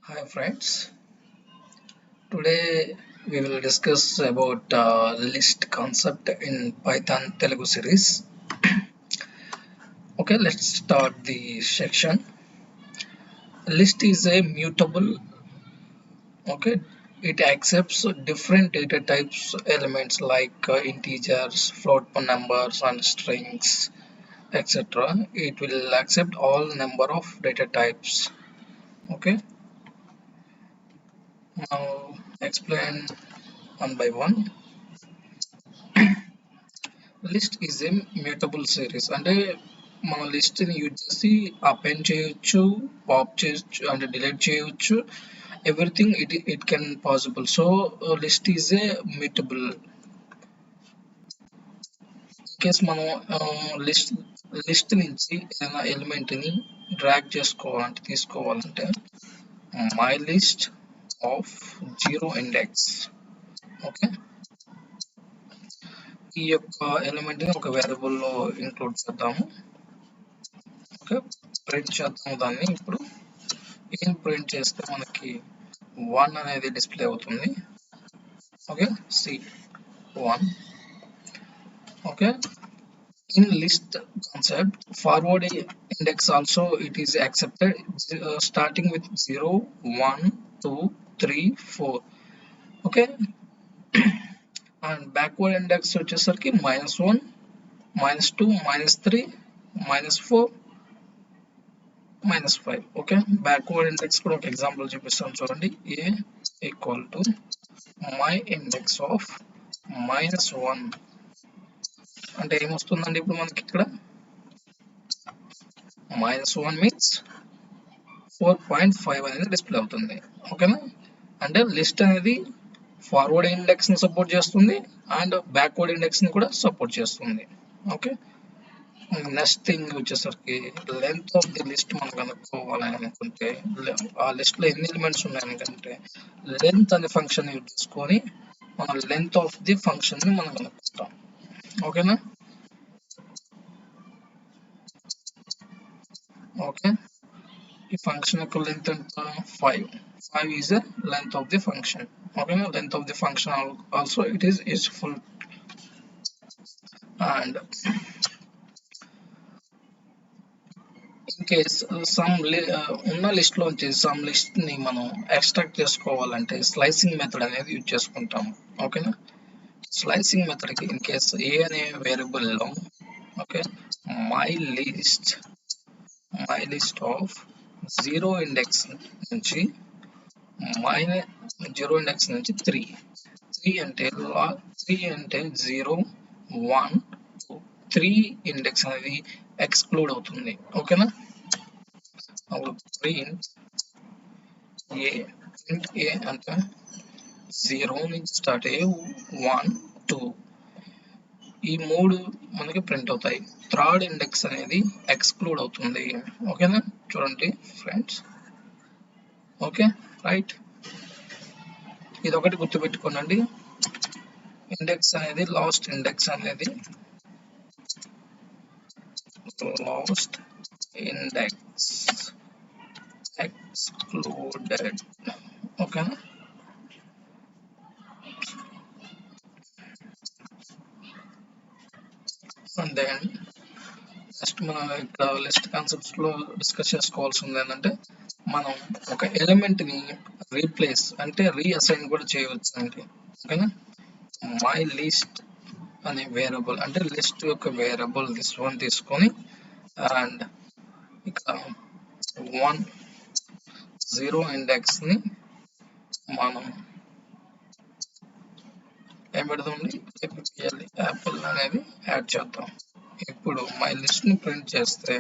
Hi friends, today we will discuss about list concept in Python Telugu series. Okay, let's start the section. List is a mutable. Okay, it accepts different data types elements like integers, float numbers, and strings, etc. It will accept all number of data types. Okay, now explain one by one. List is a mutable series అంటే మన లిస్ట్ని use చేసి append చేయొచ్చు, pop చేయొచ్చు అంటే delete చేయొచ్చు. Everything it can possible. So list is a mutable. In case మనం list నుంచి ఏదైనా ఎలిమెంట్ని డ్రాగ్ తీసుకోవాలంటే my list of 0 index. Okay, ఈ యొక్క ఎలిమెంట్ని ఒక వేరియబుల్లో ఇంక్లూడ్ చేద్దాము. ఓకే, ప్రింట్ చేద్దాము దాన్ని. ఇప్పుడు ఏం ప్రింట్ చేస్తే మనకి 1 అనేది డిస్ప్లే అవుతుంది. Okay, C1. Okay, in list concept forward index also it is accepted, starting with 0 1 2 3 4. Okay, and backward index వచ్చేసరికి -1 -2 -3 -4 -5. ఓకే, బ్యాక్వర్డ్ ఇండెక్స్ కూడా ఒక ఎగ్జాంపుల్ చూపిస్తాను చూడండి. A equal to my index of -1 అంటే ఏమొస్తుందండి ఇప్పుడు మనకి ఇక్కడ -1 మీన్స్ 4.5 అనేది డిస్ప్లే అవుతుంది. ఓకేనా, అంటే లిస్ట్ అనేది ఫార్వర్డ్ ఇండెక్స్ ని సపోర్ట్ చేస్తుంది అండ్ బ్యాక్వర్డ్ ఇండెక్స్ ని కూడా సపోర్ట్ చేస్తుంది. ఓకే, నెక్స్ట్ థింగ్ వచ్చేసరికి లెంత్ ఆఫ్ ది లిస్ట్ మనం కనుక్కోవాలని అనుకుంటే ఆ లిస్ట్ లో ఎన్ని ఎలిమెంట్స్ ఉన్నాయనుకుంటే లెంత్ అనే ఫంక్షన్ యూజ్ చేసుకొని మనం లెంత్ ఆఫ్ ది ఫంక్షన్ ని మనం కనుక్కుంటాం. ఓకేనా, ఓకే, ఈ ఫంక్షన్ యొక్క లెంత్ ఎంత 5 is the length of the function. ఓకేనా, length of the function also it is useful. And in case ఉన్న లిస్ట్ లోంచి సమ్ లిస్ట్ ని మనం ఎక్స్ట్రాక్ట్ చేసుకోవాలంటే స్లైసింగ్ మెథడ్ అనేది యూజ్ చేసుకుంటాం. ఓకేనా, స్లైసింగ్ మెథడ్ కి ఇన్ కేస్ ఏ అనే వేరియబుల్ లో okay my list of 0 index నుంచి 3 అంటే 0 1 2 3 ఇండెక్స్ అనేది ఎక్స్క్లూడ్ అవుతుంది. ఓకేనా, అప్పుడు ప్రింట్ ఏ అంటే 0 నుంచి స్టార్ట్ అయ్యి 1 2 ఈ 3 మనకి ప్రింట్ అవుతాయి. థర్డ్ ఇండెక్స్ అనేది ఎక్స్క్లూడ్ అవుతుంది. ఓకేనా, చూడండి ఫ్రెండ్స్. ఓకే, రైట్, ఇది ఒకటి గుర్తుపెట్టుకోనండి. ఇండెక్స్ అనేది లాస్ట్ ఇండెక్స్ ఎక్స్క్లూడెడ్. ఓకేనా, అండ్ దెన్ నెక్స్ట్ మనం ఇక్కడ లిస్ట్ కాన్సెప్ట్స్ లో డిస్కస్ చేసుకోవాల్సింది ఏంటంటే మనం ఒక ఎలిమెంట్ ని రీప్లేస్ అంటే రీఅసైన్ కూడా చేయవచ్చు అండి. ఓకేనా, మై లిస్ట్ అనే వేరియబుల్ అంటే లిస్ట్ యొక్క వేరియబుల్ దిస్ వన్ తీసుకొని అండ్ ఇక్కడ 0 ఇండెక్స్ ని మనం ఏం పెడదామండి, యాపిల్ అనేది యాడ్ చేద్దాం. ఇప్పుడు మై లిస్ట్ ని ప్రింట్ చేస్తే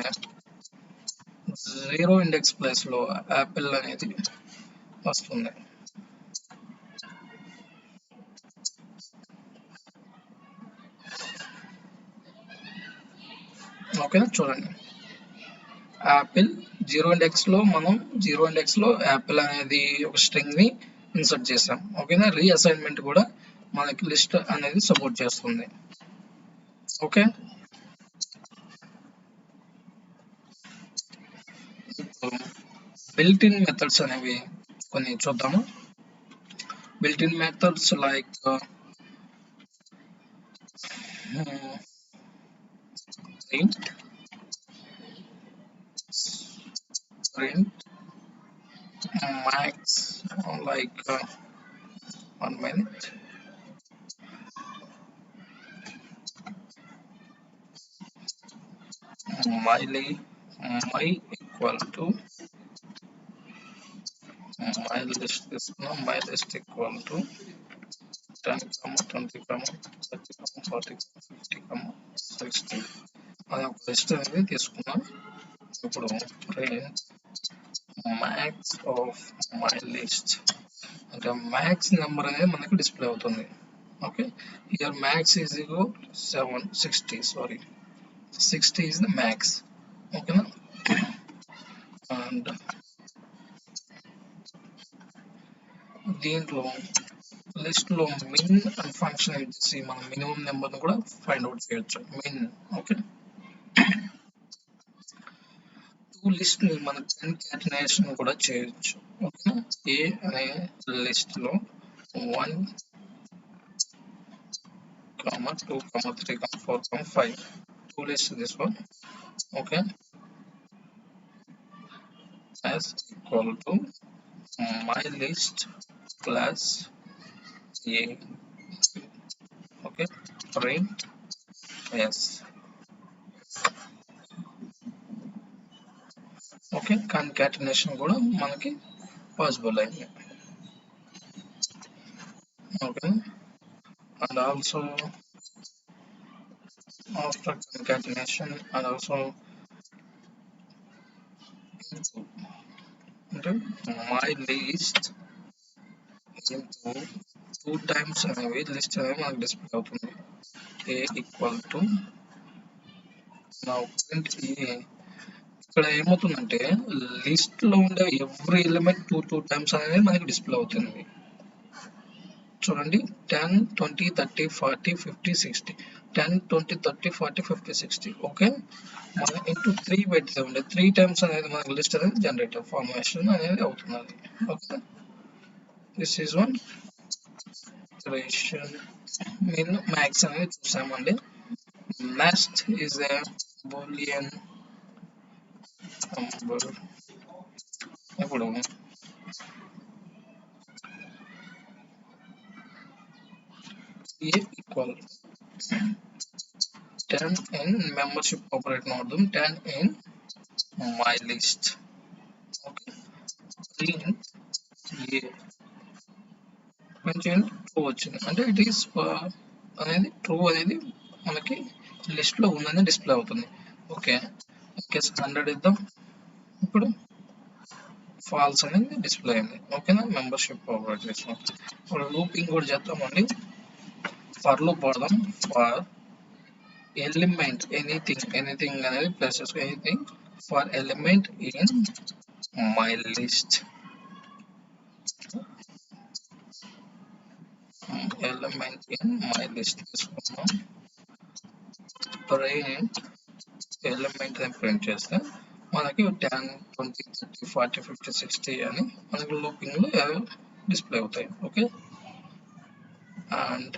0 ఇండెక్స్ ప్లేస్ లో యాపిల్ అనేది వస్తుంది. ఓకేనా, చూడండి యాపిల్ 0 ఇండెక్స్ లో మనం 0 ఇండెక్స్ లో యాపిల్ అనేది ఒక స్ట్రింగ్ ని ఇన్సర్ట్ చేసాం. ఓకేనా, రీఅసైన్మెంట్ కూడా మనకి లిస్ట్ అనేది సపోర్ట్ చేస్తుంది. ఓకే, బిల్ట్ ఇన్ మెథడ్స్ అనేవి కొన్ని చూద్దాము. built-in methods like print max, like 1 minute, my equal to my list is my list equal to 10, 20, 30, 40, 50, 60 అది ఒక లిస్ట్ అనేది తీసుకున్నాం. ఇప్పుడు మ్యాక్స్ ఆఫ్ మై లిస్ట్ అంటే మ్యాక్స్ నెంబర్ అనేది మనకి డిస్ప్లే అవుతుంది. Okay, here max is equal 760, sorry 60 is the max. ఓకేనా, అండ్ దీంట్లో లిస్ట్ లో మిన్ అండ్ ఫంక్షన్ యూజ్ చేసి మనం మినిమం నెంబర్ కూడా ఫైండ్ అవుట్ చేయొచ్చు. మిన్, ఓకే, టూ లిస్ట్ ని మనం కన్కాటినేషన్ కూడా చేయొచ్చు. ఓకేనా, ఏ అనే లిస్ట్ లో 1, 2, 3, 4, 5 two lists this one. Okay, as equal to my list class A. Okay, print yes. Okay, concatenation కూడా మనకి పాసిబుల్ అయింది. Okay, and also after concatenation and also into my list into 2 times అనేవి list అనేది మనకు display అవుతుంది. A equal to now print A. ఇక్కడ ఏమవుతుందంటే list లో ఉండే ఎవ్రీ ఎలిమెంట్ 2 టైమ్స్ అనేది మనకి డిస్ప్లే అవుతుంది. చూడండి, 10, 20, 30, 40, 50, 60, 10, 20, 30, 40, 50, 60. ఓకే, మనం ఇంటూ 3 పెడితే 3 టైమ్స్ అనేది మనకి లిస్ట్ అనేది జనరేటర్ ఫార్మేషన్ అనేది అవుతుంది. Okay, this is one iteration. Mean max అనేది చూసామండి. Next is a Boolean number. ఇప్పుడు A equal 10 in membership operator నోడదాం, 10 in my list. Okay, print A కొంచెం ట్రూ వచ్చింది అంటే ఇట్ ఈస్ అనేది ట్రూ అనేది మనకి లిస్ట్ లో ఉందని డిస్ప్లే అవుతుంది. ఓకే, కేస్ 100 ఇద్దాం, ఇప్పుడు ఫాల్స్ అనేది డిస్ప్లే అయింది. ఓకేనా, మెంబర్షిప్ ఆపరేట్ చేసాం. ఇప్పుడు లూపింగ్ కూడా చేద్దామండి. ఫర్ లూప్ వాడదాం. ఫర్ ఎలిమెంట్ ఎనీథింగ్ అనేది ప్లస్ చేసుకో, anything for element in my list, element in my list తీసుకున్నాం. ప్రింట్ ఎలిమెంట్ అని ప్రింట్ చేస్తే మనకి 10, 20, 30, 40, 50, 60 అని మనకి లూపింగ్ లో డిస్ప్లే అవుతాయి. ఓకే, అండ్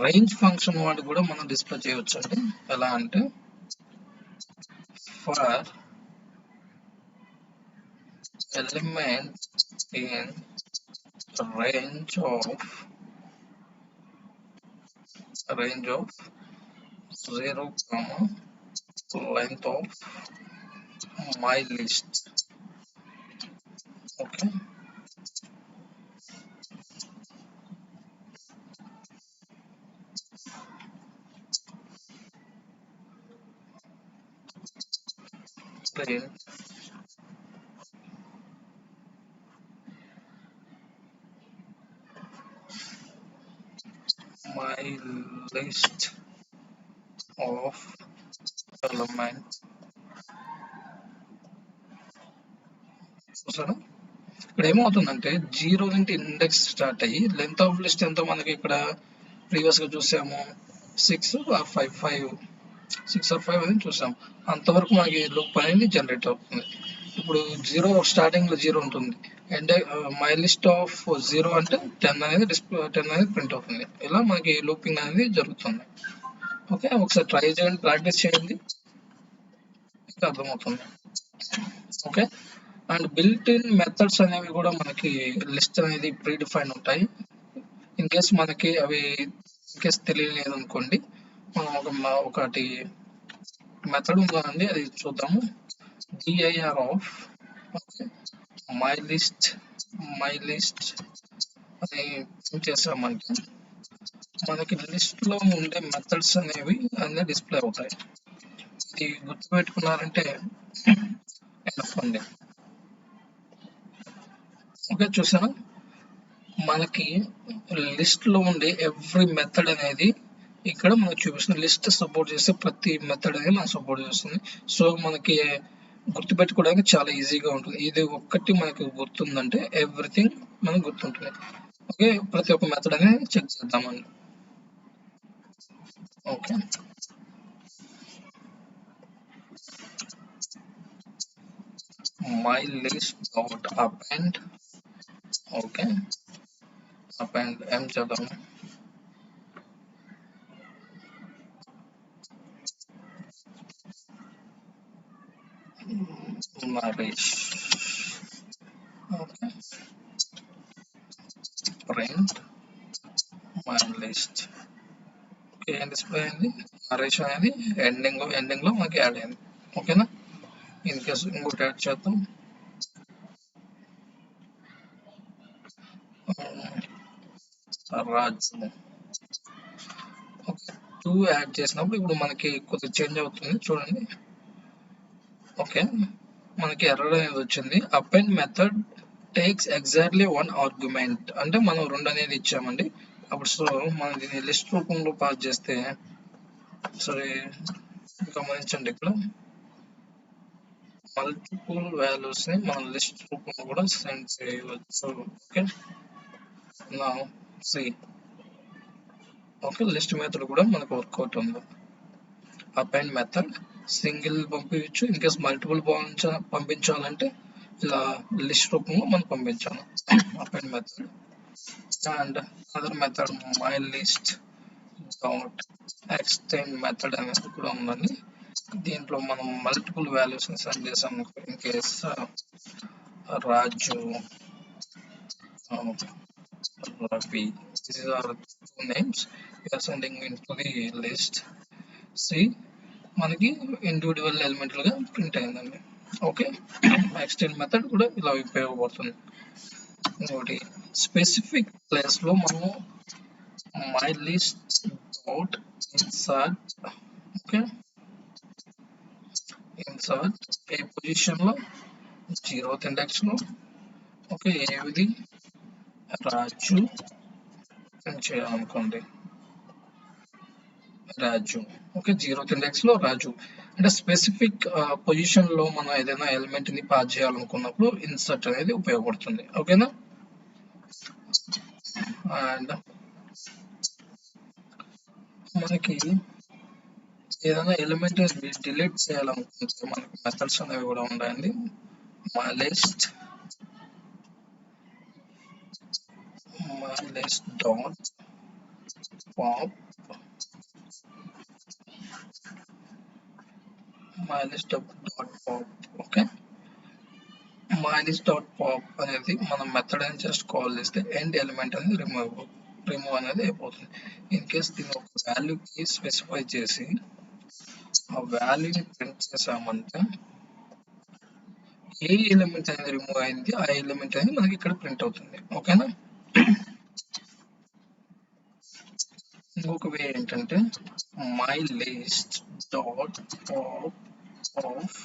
రేంజ్ ఫంక్షన్ వాడి కూడా మనం డిస్ప్లే చేయవచ్చు అండి. ఎలా అంటే for element in range of 0, length of my list. Okay, print my list of element. చూసారా, ఇక్కడ ఏమవుతుందంటే 0 నుండి ఇండెక్స్ స్టార్ట్ అయ్యి లెంత్ ఆఫ్ లిస్ట్ ఎంతో మనకి ఇక్కడ ప్రీవియస్ గా చూసాము 6 or 5 అని చూసాం. అంతవరకు మనకి లూప్ అనేది జనరేట్ అవుతుంది. ఇప్పుడు జీరో స్టార్టింగ్ లో జీరో ఉంటుంది అంటే మై లిస్ట్ ఆఫ్ జీరో అంటే 10 అనేది డిస్ప్లే 10 అనేది ప్రింట్ అవుతుంది. ఇలా మనకి లూపింగ్ అనేది జరుగుతుంది. ఓకే, ఒకసారి ట్రై చేయండి, ప్రాక్టీస్ చేయండి, ఇంకా అర్థమవుతుంది. Okay, and built in methods అనేవి కూడా మనకి లిస్ట్ అనేది ప్రీ డిఫైన్ ఉంటాయి. ఇన్ కేస్ మనకి అవి ఇన్ కేస్ తెలియలేదు అనుకోండి, మనం ఒకటి మెథడ్ ఉందండి, అది చూద్దాము. dir ఆఫ్ మై లిస్ట్ అని ఏం చేసామంటే మనకి లిస్ట్ లో ఉండే మెథడ్స్ అనేవి అన్నీ డిస్ప్లే అవుతాయి. ఇది గుర్తుపెట్టుకున్నారంటే ఉంది. ఓకే, చూసాను, మనకి లిస్ట్ లో ఉండే ఎవ్రీ మెథడ్ అనేది ఇక్కడ మనకు చూపిస్తుంది. లిస్ట్ సపోర్ట్ చేస్తే ప్రతి మెథడ్ అనేది మనకు సపోర్ట్ చేస్తుంది. సో మనకి గుర్తుపెట్టుకోవడానికి చాలా ఈజీగా ఉంటుంది. ఇది ఒక్కటి మనకు గుర్తుందంటే ఎవ్రీథింగ్ మనకు గుర్తుంటుంది. ఓకే, ప్రతి ఒక్క మెథడ్ అనేది చెక్ చేద్దామండి. Okay, my list dot append. Okay, append ఏం చేద్దాము, Naresh. Okay, print my list. Okay, ఏం డిస్ప్లే అయింది, నరేష్ అనేది ఎండింగ్ లో మనకి యాడ్ అయింది. ఓకేనా, ఇన్ కేసు ఇంకోటి యాడ్ చేద్దాం, రాజు. ఓకే, 2 యాడ్ చేసినప్పుడు ఇప్పుడు మనకి కొద్దిగా చేంజ్ అవుతుంది చూడండి. ఓకే, మనకి ఎర్రర్ అనేది వచ్చింది. Append method takes exactly 1 argument అంటే మనం 2 అనేది ఇచ్చామండి. అప్పుడు సో మనం దీన్ని లిస్ట్ రూపంలో పాస్ చేస్తే, సరే గమనించండి, ఇక్కడ మల్టిపుల్ వాల్యూస్ ని మనం లిస్ట్ రూపంలో కూడా సెండ్ చేయవచ్చు. ఓకే, నా సి. ఓకే, లిస్ట్ మెథడ్ కూడా మనకు వర్కౌట్ ఉంది. అపెండ్ మెథడ్ సింగిల్ పంపించచ్చు, ఇన్ కేస్ మల్టిపుల్ పంపించాలంటే ఇలా లిస్ట్ రూపంలో మనం పంపించాలి. Append method and other method my list dot extend method అనేది కూడా ఉందండి. దీంట్లో మనం మల్టిపుల్ వాల్యూస్ సెండ్ చేసాం. In case Raju, Ravi, these are 2 names we are sending into the list. See, మనకి ఇండివిజువల్ ఎలిమెంట్లుగా ప్రింట్ అయిందండి. ఓకే, ఎక్స్టెండ్ మెథడ్ కూడా ఇలా ఉపయోగపడుతుంది. ఇంకోటి స్పెసిఫిక్ ప్లేస్ లో మనము my list dot insert. Okay, insert A position లో, 0th ఇండెక్స్ లో. ఓకే, ఏది రాజు ప్రింట్ చేయాలనుకోండి, రాజు. ఓకే, 0th ఇండెక్స్ లో రాజు అంటే స్పెసిఫిక్ పొజిషన్ లో మనం ఏదైనా ఎలిమెంట్ ని పాస్ చేయాలనుకున్నప్పుడు ఇన్సర్ట్ అనేది ఉపయోగపడుతుంది. ఓకేనా, అండ్ మనకి ఏదైనా ఎలిమెంట్ డిలీట్ చేయాలనుకుంటే మనకి మెథడ్స్ అనేవి కూడా ఉన్నాయండి. My list dot pop, my list dot pop. Okay, my list dot pop అనేది మనం మెథడ్ అని జస్ట్ కాల్ చేస్తే ఎండ్ ఎలిమెంట్ అనేది రిమూవ్ అనేది అయిపోతుంది. ఇన్ కేస్ దీన్ని ఒక వాల్యూకి స్పెసిఫై చేసి ఆ వాల్యూని ప్రింట్ చేసామంటే ఏ ఎలిమెంట్ అనేది రిమూవ్ అయింది ఆ ఎలిమెంట్ అనేది మనకి ఇక్కడ ప్రింట్ అవుతుంది. ఓకేనా, ఇంకొక వే ఏంటంటే my list dot pop of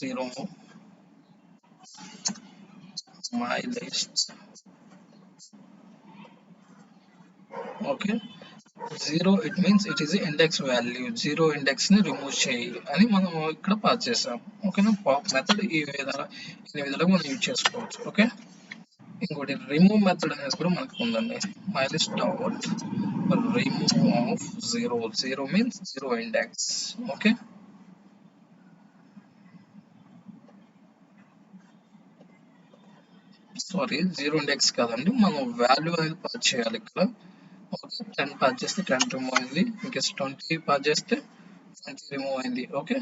0, my list. Okay, 0 it means it is index value, 0 index ని రిమూవ్ చేయి అని మనం ఇక్కడ పాస్ చేసాం. ఓకేనా, పాప్ మెథడ్ ఈ విధంగా మనం యూజ్ చేసుకోవచ్చు. ఓకే, ఇంకోటి రిమూవ్ మెథడ్ అనేది కూడా మనకు ఉందండి. My list dot remove of 0 means 0 index. Okay, sorry 0 index కాదండి, మనం వాల్యూ అనేది పాస్ చేయాలి ఇక్కడ. ఓకే, 10 పాస్ చేస్తే 10 రిమూవ్ అయింది. ఇంకేస్ 20 పాస్ చేస్తే 20 రిమూవ్ అయింది. ఓకే,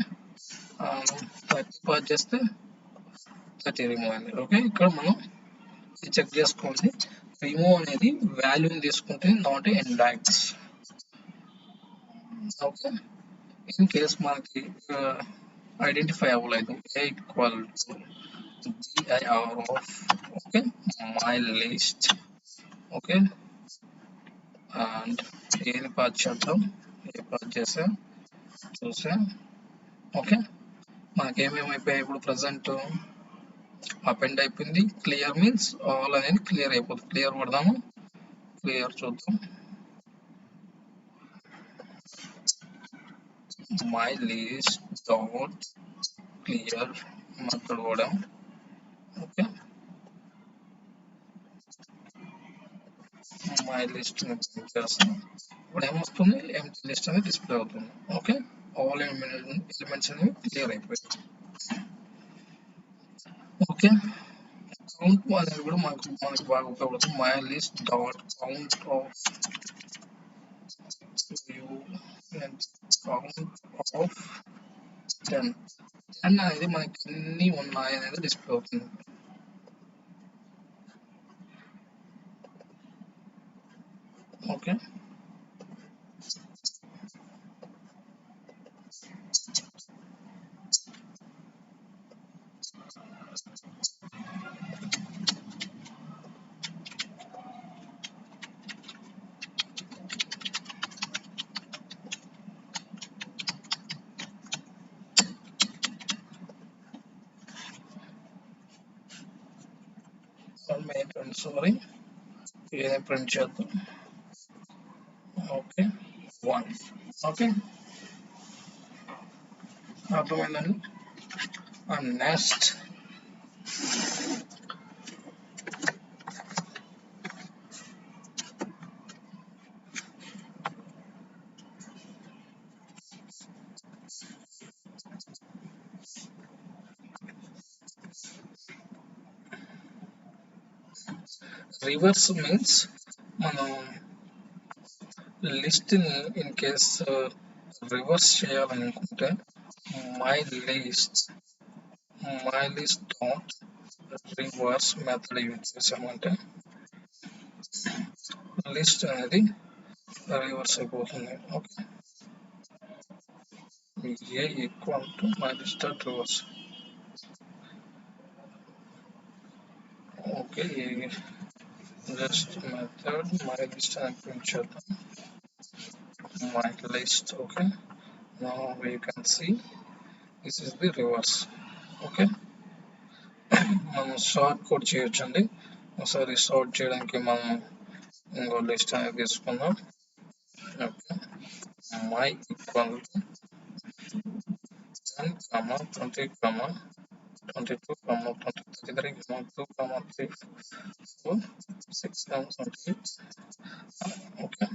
30 పాస్ చేస్తే 30 రిమూవ్ అయింది. ఓకే, ఇక్కడ మనం చెక్ చేసుకోండి. రిమూవ్ అనేది వాల్యూని తీసుకుంటే not index. Okay, in case మనకి ఐడెంటిఫై అవ్వలేదు, a equal to dir of okay my list. Okay, and ఏని పాస్ చేద్దాం, ఏ పాస్ చేసా చూసా. ఓకే, మనకేమేమి అయిపోయాయి ఇప్పుడు ప్రజెంట్ అపెండ్ అయిపోయింది. క్లియర్ మీన్స్ ఆల్ అనేది క్లియర్ అయిపోతుంది. క్లియర్ కొడదాము, క్లియర్ చూద్దాం. My list dot clear method కూడా. ఓకే, మై లిస్ట్ ని ప్రింట్ చేస్తాం. ఇప్పుడు ఏమొస్తుంది, ఎంటీ లిస్ట్ అనేది డిస్ప్లే అవుతుంది. ఓకే, ఆల్ ఎలిమెంట్స్ అనేవి క్లియర్ అయిపోయాయి. ఓకే, కౌంట్ అనేది కూడా మనకి బాగా ఉపయోగపడుతుంది. My list dot count of count of 10 అనేది మనకి ఎన్ని ఉన్నాయి అనేది డిస్ప్లే అవుతుంది. ఓకే, సారీ ఏదైనా ప్రింట్ చేద్దాం. ఓకే, 1. ఓకే, అర్థమైందండి. నెక్స్ట్ రివర్స్ మీన్స్ మనం లిస్ట్ ని ఇన్ కేస్ రివర్స్ చేయాలనుకుంటే my list dot reverse method use చేసామంటే లిస్ట్ అనేది రివర్స్ అయిపోతుంది. Okay, A equal to my list dot reverse. Okay, just method my list అని print చేద్దాం. My list. Okay, now we can see this is the reverse. Okay, మనం sort code చేయొచ్చండి. ఒకసారి sort చేయడానికి మనం ఇంకో లిస్ట్ అనేది తీసుకుందాం. Okay, my equal to 10, 20, 22, 23, 2, 3, 4, 6, 28. Okay,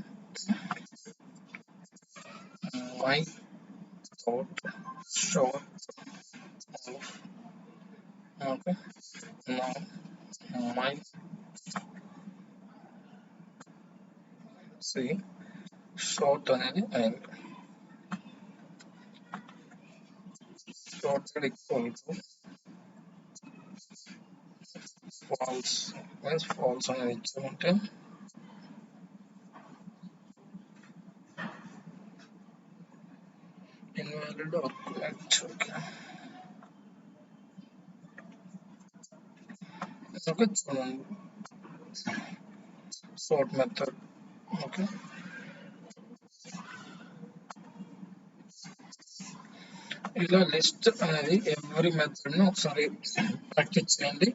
my dot sort of. Okay, now my see sort అనేది అయింది. Sort equal to false means false అనేది ఇచ్చామంటే ఇన్వాలిడ్ ఆర్గ్యుమెంట్. ఓకే, ఓకే చూడండి sort మెథడ్. ఓకే, ఇలా లిస్ట్ అనేది ఎవ్రీ మెథడ్ ని ఒకసారి ప్రాక్టీస్ చేయండి.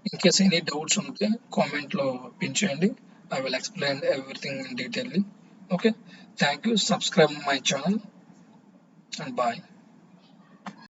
ఇన్ కేస్ ఎనీ డౌట్స్ ఉంటే కామెంట్ లో పిన్ చేయండి. I will explain everything in detail. Okay, thank you. Subscribe my channel and bye.